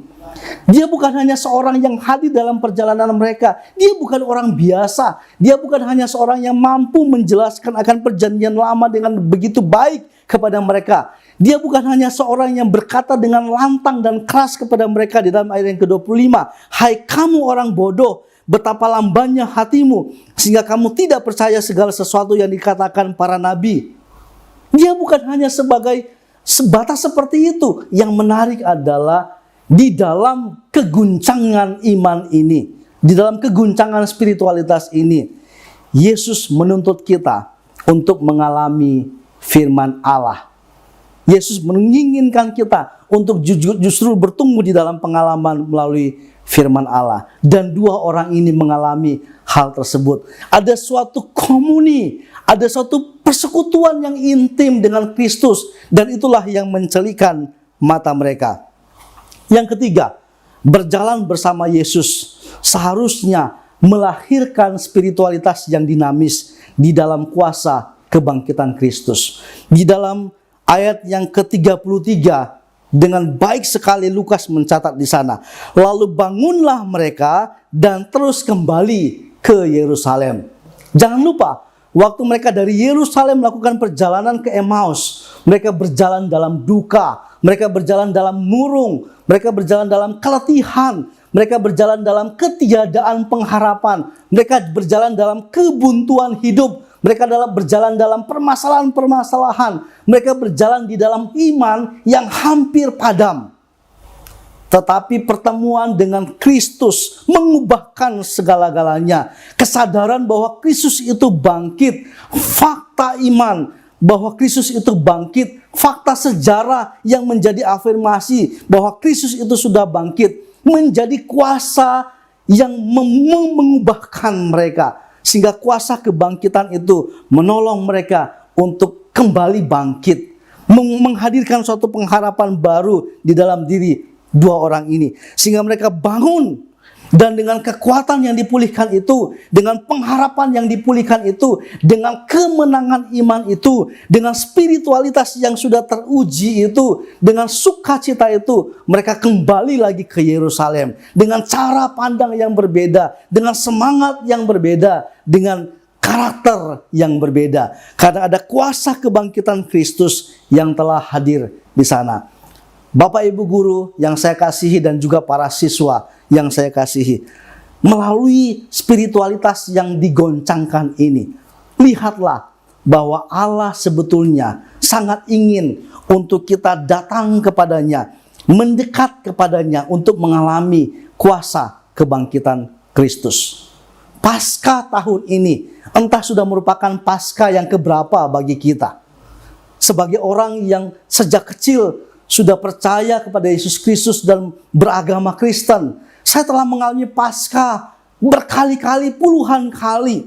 Dia bukan hanya seorang yang hadir dalam perjalanan mereka. Dia bukan orang biasa. Dia bukan hanya seorang yang mampu menjelaskan akan perjanjian lama dengan begitu baik kepada mereka. Dia bukan hanya seorang yang berkata dengan lantang dan keras kepada mereka di dalam ayat yang ke-25. Hai kamu orang bodoh, betapa lambannya hatimu, sehingga kamu tidak percaya segala sesuatu yang dikatakan para nabi. Dia bukan hanya sebatas seperti itu. Yang menarik adalah di dalam keguncangan iman ini, di dalam keguncangan spiritualitas ini, Yesus menuntut kita untuk mengalami firman Allah. Yesus menginginkan kita untuk justru bertumbuh di dalam pengalaman melalui firman Allah. Dan dua orang ini mengalami hal tersebut. Ada suatu komuni, ada suatu persekutuan yang intim dengan Kristus, dan itulah yang mencelikan mata mereka. Yang ketiga, berjalan bersama Yesus seharusnya melahirkan spiritualitas yang dinamis di dalam kuasa kebangkitan Kristus. Di dalam ayat yang ke-33, dengan baik sekali Lukas mencatat di sana. Lalu bangunlah mereka dan terus kembali ke Yerusalem. Jangan lupa, waktu mereka dari Yerusalem melakukan perjalanan ke Emmaus, mereka berjalan dalam duka, mereka berjalan dalam murung, mereka berjalan dalam keletihan, mereka berjalan dalam ketiadaan pengharapan, mereka berjalan dalam kebuntuan hidup, mereka berjalan dalam permasalahan-permasalahan, mereka berjalan di dalam iman yang hampir padam. Tetapi pertemuan dengan Kristus mengubahkan segala-galanya. Kesadaran bahwa Kristus itu bangkit, fakta iman bahwa Kristus itu bangkit, fakta sejarah yang menjadi afirmasi bahwa Kristus itu sudah bangkit, menjadi kuasa yang mengubahkan mereka. Sehingga kuasa kebangkitan itu menolong mereka untuk kembali bangkit, menghadirkan suatu pengharapan baru di dalam diri dua orang ini. Sehingga mereka bangun, dan dengan kekuatan yang dipulihkan itu, dengan pengharapan yang dipulihkan itu, dengan kemenangan iman itu, dengan spiritualitas yang sudah teruji itu, dengan sukacita itu, mereka kembali lagi ke Yerusalem dengan cara pandang yang berbeda, dengan semangat yang berbeda, dengan karakter yang berbeda, karena ada kuasa kebangkitan Kristus yang telah hadir di sana. Bapak Ibu guru yang saya kasihi dan juga para siswa yang saya kasihi, melalui spiritualitas yang digoncangkan ini, lihatlah bahwa Allah sebetulnya sangat ingin untuk kita datang kepadanya, mendekat kepadanya untuk mengalami kuasa kebangkitan Kristus. Paskah tahun ini entah sudah merupakan Paskah yang keberapa bagi kita. Sebagai orang yang sejak kecil sudah percaya kepada Yesus Kristus dan beragama Kristen, saya telah mengalami Paskah berkali-kali, puluhan kali.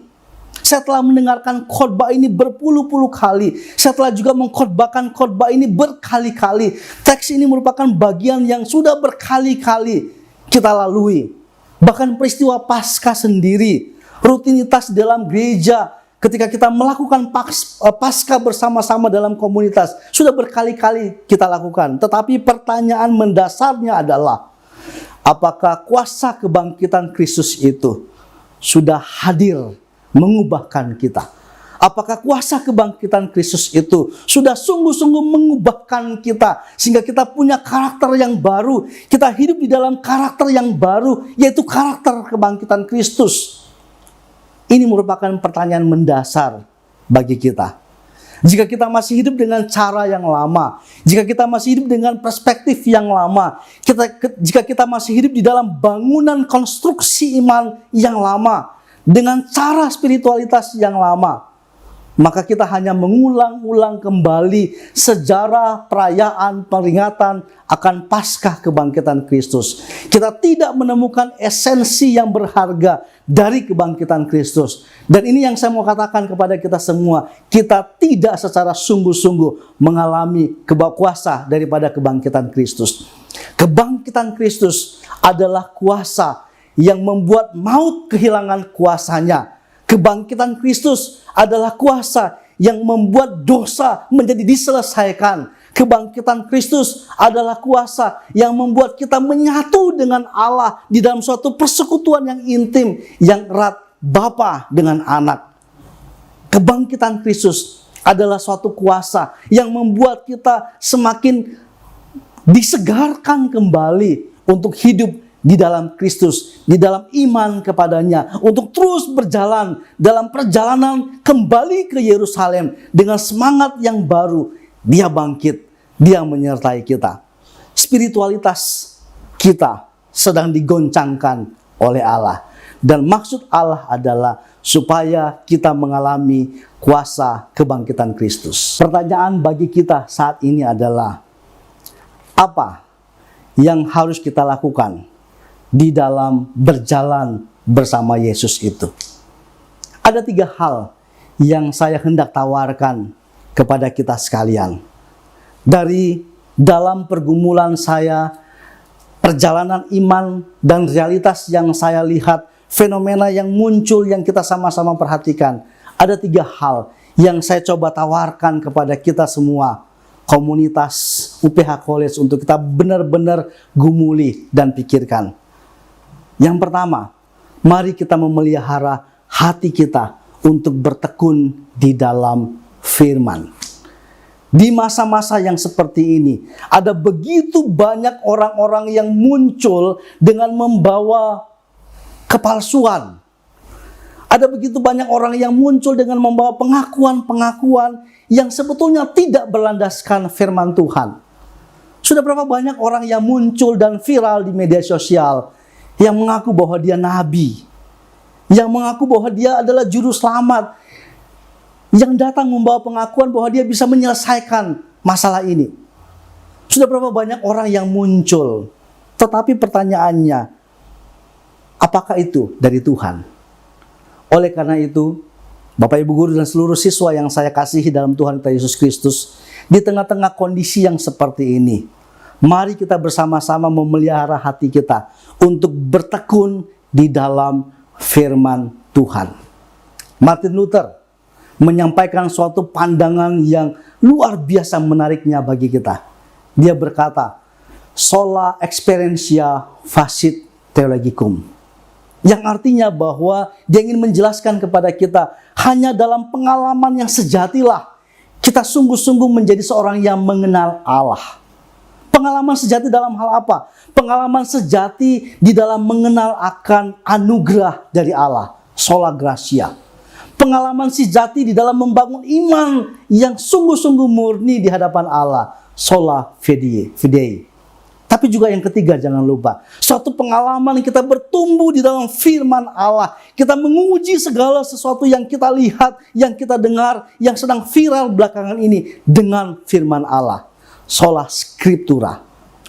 Saya telah mendengarkan khotbah ini berpuluh-puluh kali. Saya telah juga mengkhotbahkan khotbah ini berkali-kali. Teks ini merupakan bagian yang sudah berkali-kali kita lalui. Bahkan peristiwa Paskah sendiri, rutinitas dalam gereja, ketika kita melakukan Paskah bersama-sama dalam komunitas, sudah berkali-kali kita lakukan. Tetapi pertanyaan mendasarnya adalah, apakah kuasa kebangkitan Kristus itu sudah hadir mengubahkan kita? Apakah kuasa kebangkitan Kristus itu sudah sungguh-sungguh mengubahkan kita, sehingga kita punya karakter yang baru, kita hidup di dalam karakter yang baru, yaitu karakter kebangkitan Kristus? Ini merupakan pertanyaan mendasar bagi kita. Jika kita masih hidup dengan cara yang lama, jika kita masih hidup dengan perspektif yang lama, jika kita masih hidup di dalam bangunan konstruksi iman yang lama, dengan cara spiritualitas yang lama, maka kita hanya mengulang-ulang kembali sejarah perayaan peringatan akan Paskah kebangkitan Kristus. Kita tidak menemukan esensi yang berharga dari kebangkitan Kristus. Dan ini yang saya mau katakan kepada kita semua, kita tidak secara sungguh-sungguh mengalami kuasa daripada kebangkitan Kristus. Kebangkitan Kristus adalah kuasa yang membuat maut kehilangan kuasanya. Kebangkitan Kristus adalah kuasa yang membuat dosa menjadi diselesaikan. Kebangkitan Kristus adalah kuasa yang membuat kita menyatu dengan Allah di dalam suatu persekutuan yang intim, yang erat, Bapa dengan anak. Kebangkitan Kristus adalah suatu kuasa yang membuat kita semakin disegarkan kembali untuk hidup di dalam Kristus, di dalam iman kepadanya, untuk terus berjalan dalam perjalanan kembali ke Yerusalem dengan semangat yang baru. Dia bangkit, Dia menyertai kita. Spiritualitas kita sedang digoncangkan oleh Allah. Dan maksud Allah adalah supaya kita mengalami kuasa kebangkitan Kristus. Pertanyaan bagi kita saat ini adalah, apa yang harus kita lakukan di dalam berjalan bersama Yesus itu? Ada 3 hal yang saya hendak tawarkan kepada kita sekalian. Dari dalam pergumulan saya, perjalanan iman dan realitas yang saya lihat, fenomena yang muncul yang kita sama-sama perhatikan, ada 3 hal yang saya coba tawarkan kepada kita semua, komunitas UPH College, untuk kita benar-benar gumuli dan pikirkan. Yang pertama, mari kita memelihara hati kita untuk bertekun di dalam firman. Di masa-masa yang seperti ini, ada begitu banyak orang-orang yang muncul dengan membawa kepalsuan. Ada begitu banyak orang yang muncul dengan membawa pengakuan-pengakuan yang sebetulnya tidak berlandaskan firman Tuhan. Sudah berapa banyak orang yang muncul dan viral di media sosial yang mengaku bahwa dia nabi, yang mengaku bahwa dia adalah juru selamat, yang datang membawa pengakuan bahwa dia bisa menyelesaikan masalah ini. Sudah berapa banyak orang yang muncul, tetapi pertanyaannya, apakah itu dari Tuhan? Oleh karena itu, Bapak Ibu Guru dan seluruh siswa yang saya kasihi dalam Tuhan kita Yesus Kristus, di tengah-tengah kondisi yang seperti ini, mari kita bersama-sama memelihara hati kita untuk bertekun di dalam firman Tuhan. Martin Luther menyampaikan suatu pandangan yang luar biasa menariknya bagi kita. Dia berkata, sola experientia facit theologicum. Yang artinya bahwa dia ingin menjelaskan kepada kita, hanya dalam pengalaman yang sejatilah kita sungguh-sungguh menjadi seorang yang mengenal Allah. Pengalaman sejati dalam hal apa? Pengalaman sejati di dalam mengenal akan anugerah dari Allah, sola gratia. Pengalaman sejati di dalam membangun iman yang sungguh-sungguh murni di hadapan Allah, sola fidei. Tapi juga yang ketiga, jangan lupa, suatu pengalaman kita bertumbuh di dalam firman Allah. Kita menguji segala sesuatu yang kita lihat, yang kita dengar, yang sedang viral belakangan ini dengan firman Allah, sola scriptura.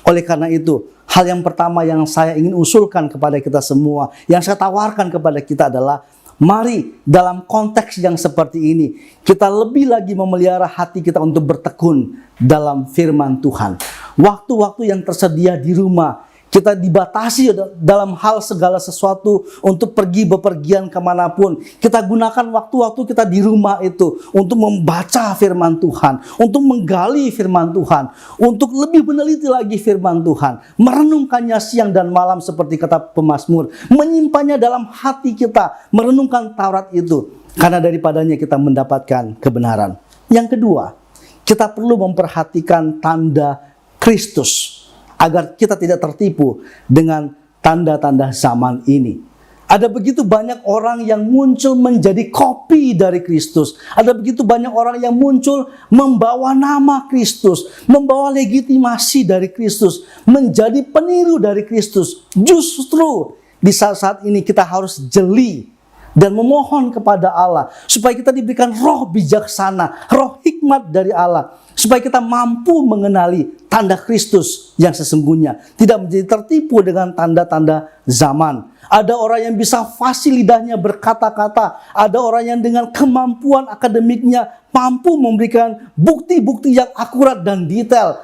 Oleh karena itu, hal yang pertama yang saya ingin usulkan kepada kita semua, yang saya tawarkan kepada kita adalah, mari dalam konteks yang seperti ini, kita lebih lagi memelihara hati kita untuk bertekun dalam firman Tuhan. Waktu-waktu yang tersedia di rumah, kita dibatasi dalam hal segala sesuatu untuk pergi bepergian kemanapun. Kita gunakan waktu-waktu kita di rumah itu untuk membaca firman Tuhan, untuk menggali firman Tuhan, untuk lebih meneliti lagi firman Tuhan, merenungkannya siang dan malam seperti kata pemazmur, menyimpannya dalam hati kita, merenungkan Taurat itu, karena daripadanya kita mendapatkan kebenaran. Yang kedua, kita perlu memperhatikan tanda Kristus, agar kita tidak tertipu dengan tanda-tanda zaman ini. Ada begitu banyak orang yang muncul menjadi kopi dari Kristus. Ada begitu banyak orang yang muncul membawa nama Kristus, membawa legitimasi dari Kristus, menjadi peniru dari Kristus. Justru di saat-saat ini kita harus jeli dan memohon kepada Allah supaya kita diberikan roh bijaksana, roh hikmat dari Allah, supaya kita mampu mengenali tanda Kristus yang sesungguhnya, tidak menjadi tertipu dengan tanda-tanda zaman. Ada orang yang bisa fasih lidahnya berkata-kata, ada orang yang dengan kemampuan akademiknya mampu memberikan bukti-bukti yang akurat dan detail.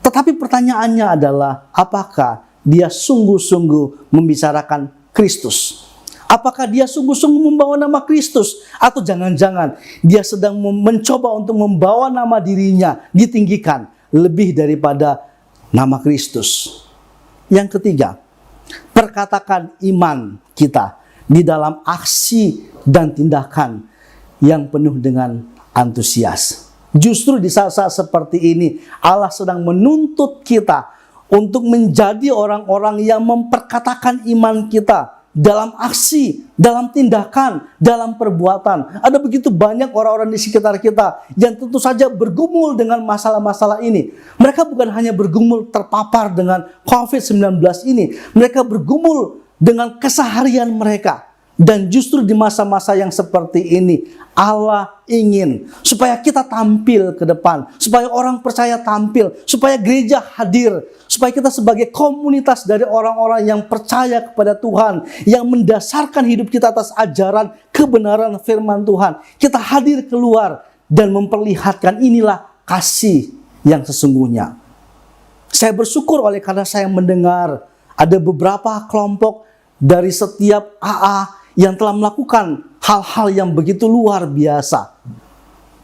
Tetapi pertanyaannya adalah, apakah dia sungguh-sungguh membicarakan Kristus? Apakah dia sungguh-sungguh membawa nama Kristus? Atau jangan-jangan dia sedang mencoba untuk membawa nama dirinya ditinggikan, lebih daripada nama Kristus. Yang ketiga, perkatakan iman kita di dalam aksi dan tindakan yang penuh dengan antusias. Justru di saat-saat seperti ini, Allah sedang menuntut kita untuk menjadi orang-orang yang memperkatakan iman kita dalam aksi, dalam tindakan, dalam perbuatan. Ada begitu banyak orang-orang di sekitar kita yang tentu saja bergumul dengan masalah-masalah ini. Mereka bukan hanya bergumul terpapar dengan COVID-19 ini, mereka bergumul dengan keseharian mereka. Dan justru di masa-masa yang seperti ini, Allah ingin supaya kita tampil ke depan, supaya orang percaya tampil, supaya gereja hadir, supaya kita sebagai komunitas dari orang-orang yang percaya kepada Tuhan, yang mendasarkan hidup kita atas ajaran kebenaran firman Tuhan. Kita hadir keluar dan memperlihatkan inilah kasih yang sesungguhnya. Saya bersyukur oleh karena saya mendengar ada beberapa kelompok dari setiap AA yang telah melakukan hal-hal yang begitu luar biasa,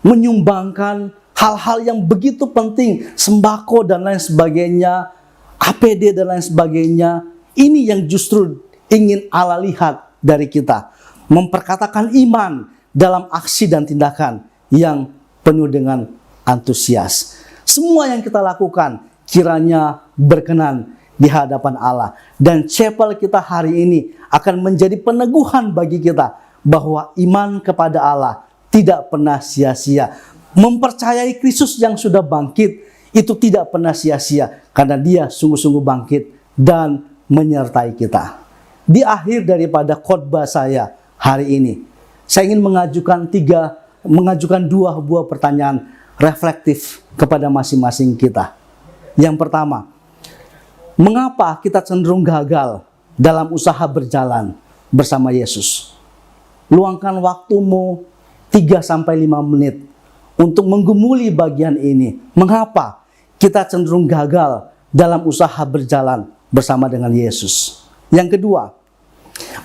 menyumbangkan hal-hal yang begitu penting, sembako dan lain sebagainya, APD dan lain sebagainya. Ini yang justru ingin Allah lihat dari kita, memperkatakan iman dalam aksi dan tindakan yang penuh dengan antusias. Semua yang kita lakukan kiranya berkenan di hadapan Allah. Dan chapel kita hari ini akan menjadi peneguhan bagi kita bahwa iman kepada Allah tidak pernah sia-sia. Mempercayai Kristus yang sudah bangkit itu tidak pernah sia-sia, karena Dia sungguh-sungguh bangkit dan menyertai kita. Di akhir daripada khotbah saya hari ini, saya ingin mengajukan dua buah pertanyaan reflektif kepada masing-masing kita. Yang pertama, mengapa kita cenderung gagal dalam usaha berjalan bersama Yesus? Luangkan waktumu 3-5 menit untuk menggumuli bagian ini. Mengapa kita cenderung gagal dalam usaha berjalan bersama dengan Yesus? Yang kedua,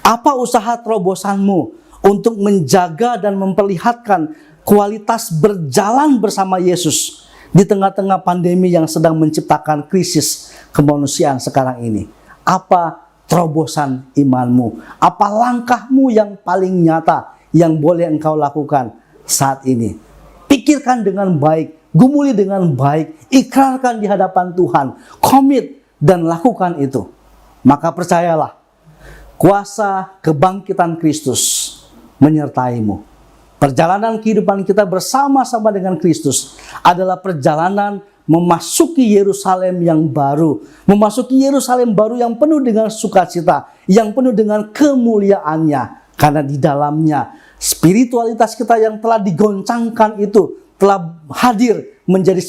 apa usaha terobosanmu untuk menjaga dan memperlihatkan kualitas berjalan bersama Yesus di tengah-tengah pandemi yang sedang menciptakan krisis kemanusiaan sekarang ini? Apa terobosan imanmu? Apa langkahmu yang paling nyata yang boleh engkau lakukan saat ini? Pikirkan dengan baik, gumuli dengan baik, ikrarkan di hadapan Tuhan, komit dan lakukan itu. Maka percayalah, kuasa kebangkitan Kristus menyertaimu. Perjalanan kehidupan kita bersama-sama dengan Kristus adalah perjalanan memasuki Yerusalem yang baru. Memasuki Yerusalem baru yang penuh dengan sukacita, yang penuh dengan kemuliaannya. Karena di dalamnya spiritualitas kita yang telah digoncangkan itu telah hadir menjadi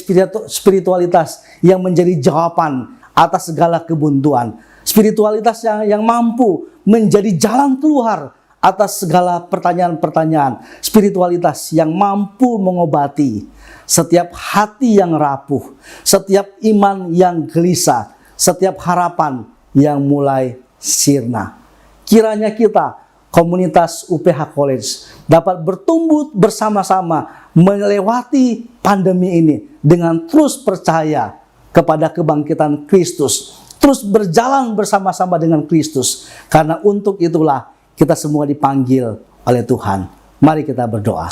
spiritualitas yang menjadi jawaban atas segala kebuntuan. Spiritualitas yang mampu menjadi jalan keluar atas segala pertanyaan-pertanyaan. Spiritualitas yang mampu mengobati setiap hati yang rapuh, setiap iman yang gelisah, setiap harapan yang mulai sirna. Kiranya kita, komunitas UPH College, dapat bertumbuh bersama-sama melewati pandemi ini dengan terus percaya kepada kebangkitan Kristus, terus berjalan bersama-sama dengan Kristus. Karena untuk itulah kita semua dipanggil oleh Tuhan. Mari kita berdoa.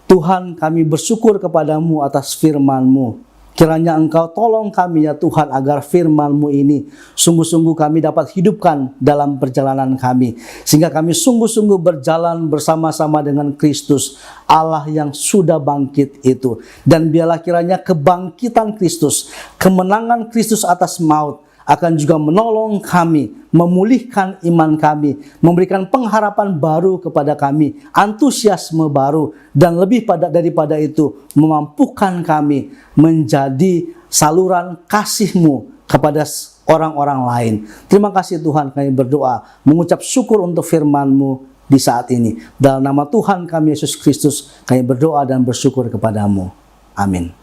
Tuhan, kami bersyukur kepadamu atas firman-Mu. Kiranya Engkau tolong kami ya Tuhan, agar firman-Mu ini sungguh-sungguh kami dapat hidupkan dalam perjalanan kami. Sehingga kami sungguh-sungguh berjalan bersama-sama dengan Kristus, Allah yang sudah bangkit itu. Dan biarlah kiranya kebangkitan Kristus, kemenangan Kristus atas maut, akan juga menolong kami, memulihkan iman kami, memberikan pengharapan baru kepada kami, antusiasme baru, dan lebih daripada itu, memampukan kami menjadi saluran kasih-Mu kepada orang-orang lain. Terima kasih Tuhan, kami berdoa, mengucap syukur untuk firman-Mu di saat ini. Dalam nama Tuhan kami Yesus Kristus, kami berdoa dan bersyukur kepadamu. Amin.